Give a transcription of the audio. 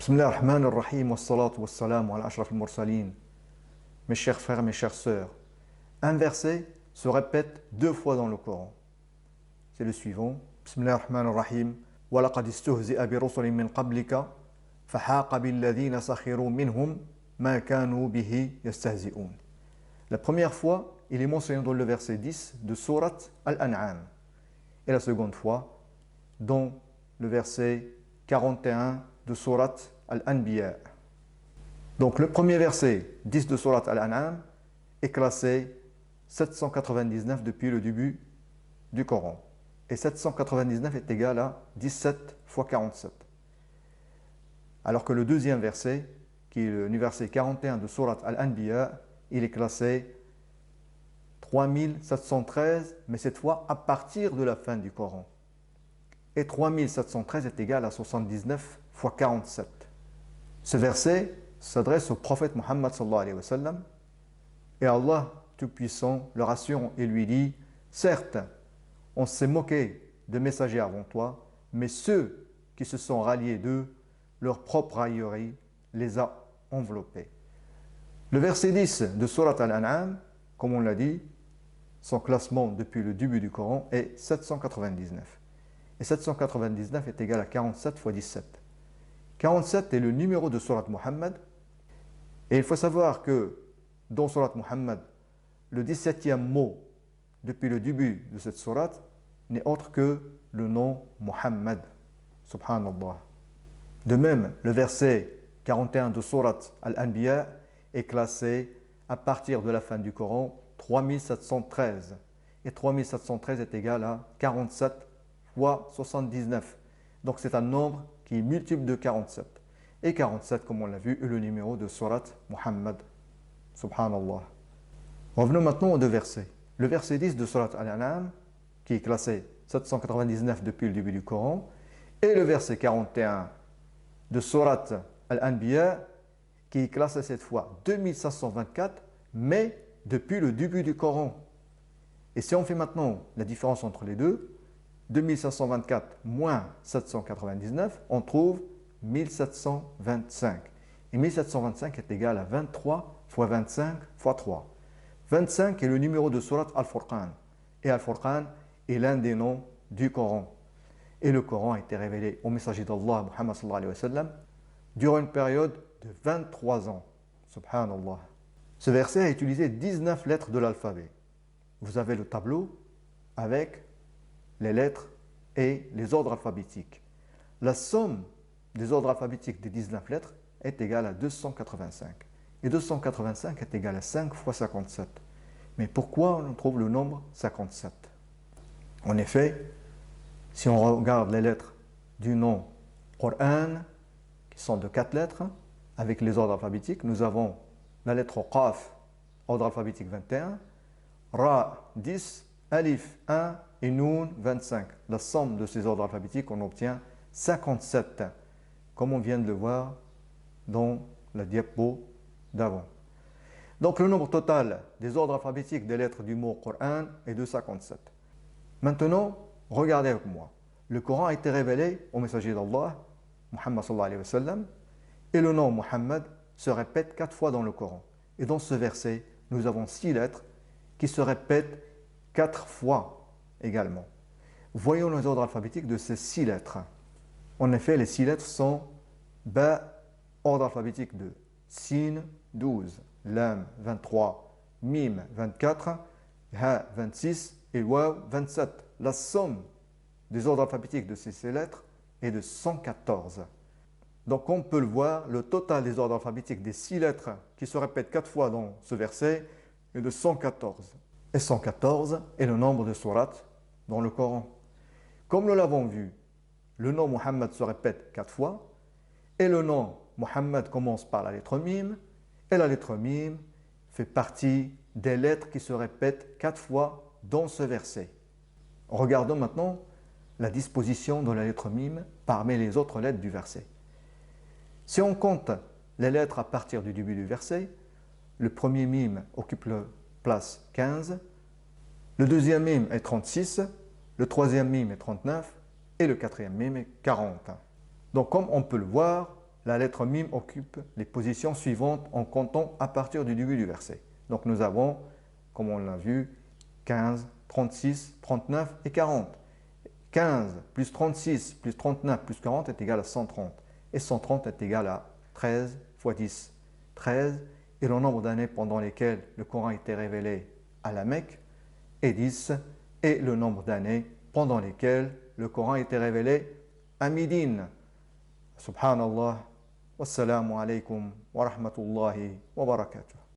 Bismillah ar-Rahman ar-Rahim, wassalatu wassalamu ala ashraf al-mursalin. Mes chers frères, mes chères sœurs, un verset se répète deux fois dans le Coran. C'est le suivant. Bismillah ar-Rahman ar-Rahim. وَلَقَدْ اسْتُهْزِئَ بِرُسُلٍ مِّن قَبْلِكَ فَحَاقَ بِالَّذِينَ سَخِرُوا مِنْهُمْ مَا كَانُوا بِهِ يَسْتَهْزِئُونَ. La première fois, il est mentionné dans le verset 10 de Sourate Al-An'am. Et la seconde fois, dans le verset 41 de Sourate Al-Anbiya. Donc le premier verset 10 de Sourate Al-An'am est classé 799 depuis le début du Coran. Et 799 est égal à 17 fois 47. Alors que le deuxième verset, qui est le verset 41 de Sourate Al-Anbiya, il est classé 3713, mais cette fois à partir de la fin du Coran. Et 3713 est égal à 79 fois 47. Ce verset s'adresse au prophète Muhammad sallallahu alayhi wa sallam, et Allah Tout-Puissant le rassure et lui dit: certes, on s'est moqué de messagers avant toi, mais ceux qui se sont ralliés d'eux, leur propre raillerie les a enveloppés. Le verset 10 de Sourate Al-An'am, comme on l'a dit, son classement depuis le début du Coran est 799. Et 799 est égal à 47 fois 17. 47 est le numéro de Sourate Muhammad. Et il faut savoir que dans Sourate Muhammad, le 17e mot depuis le début de cette sourate n'est autre que le nom Muhammad. Subhanallah. De même, le verset 41 de Sourate Al-Anbiya est classé à partir de la fin du Coran 3713. Et 3713 est égal à 47 fois 79. Donc c'est un nombre qui est multiple de 47. Et 47, comme on l'a vu, est le numéro de Sourate Muhammad. Subhanallah. Revenons maintenant aux deux versets. Le verset 10 de Sourate Al-An'am, qui est classé 799 depuis le début du Coran, et le verset 41 de Sourate Al-Anbiya, qui est classé cette fois 2524, mais depuis le début du Coran. Et si on fait maintenant la différence entre les deux, 2524 moins 799, on trouve 1725. Et 1725 est égal à 23 fois 25 fois 3. 25 est le numéro de Sourate Al-Furqan. Et Al-Furqan est l'un des noms du Coran. Et le Coran a été révélé au messager d'Allah, Muhammad sallallahu alayhi wa sallam, durant une période de 23 ans. Subhanallah. Ce verset a utilisé 19 lettres de l'alphabet. Vous avez le tableau avec les lettres et les ordres alphabétiques. La somme des ordres alphabétiques des 19 lettres est égale à 285. Et 285 est égal à 5 fois 57. Mais pourquoi on trouve le nombre 57? En effet, si on regarde les lettres du nom Coran, qui sont de 4 lettres, avec les ordres alphabétiques, nous avons la lettre Qaf, ordre alphabétique 21, Ra 10, Alif 1 et Noun 25. La somme de ces ordres alphabétiques, on obtient 57, comme on vient de le voir dans la diapo d'avant. Donc le nombre total des ordres alphabétiques des lettres du mot Coran est de 57. Maintenant, regardez avec moi. Le Coran a été révélé au messager d'Allah, Muhammad sallallahu alayhi wa sallam, et le nom Muhammad se répète 4 fois dans le Coran. Et dans ce verset, nous avons 6 lettres qui se répètent 4 fois également. Voyons les ordres alphabétiques de ces 6 lettres. En effet, les 6 lettres sont Ba, ordre alphabétique de Sin 12, Lam 23, Mim 24, Ha 26 et Waw 27. La somme des ordres alphabétiques de ces lettres est de 114. Donc on peut le voir, le total des ordres alphabétiques des 6 lettres qui se répètent 4 fois dans ce verset est de 114. Et 114 est le nombre de sourates dans le Coran. Comme nous l'avons vu, le nom Muhammad se répète 4 fois, et le nom Muhammad commence par la lettre Mim, et la lettre Mim fait partie des lettres qui se répètent 4 fois dans ce verset. Regardons maintenant la disposition de la lettre Mim parmi les autres lettres du verset. Si on compte les lettres à partir du début du verset, le premier Mim occupe la place 15, le deuxième Mim est 36, le troisième Mim est 39 et le quatrième Mim est 40. Donc comme on peut le voir, la lettre mim occupe les positions suivantes en comptant à partir du début du verset. Donc nous avons, comme on l'a vu, 15, 36, 39 et 40. 15 plus 36 plus 39 plus 40 est égal à 130. Et 130 est égal à 13 fois 10. 13 est le nombre d'années pendant lesquelles le Coran a été révélé à la Mecque. Et 10 est le nombre d'années pendant lesquelles le Coran a été révélé à Médine. Subhanallah. Wassalamu alaikum wa rahmatullahi wa barakatuh.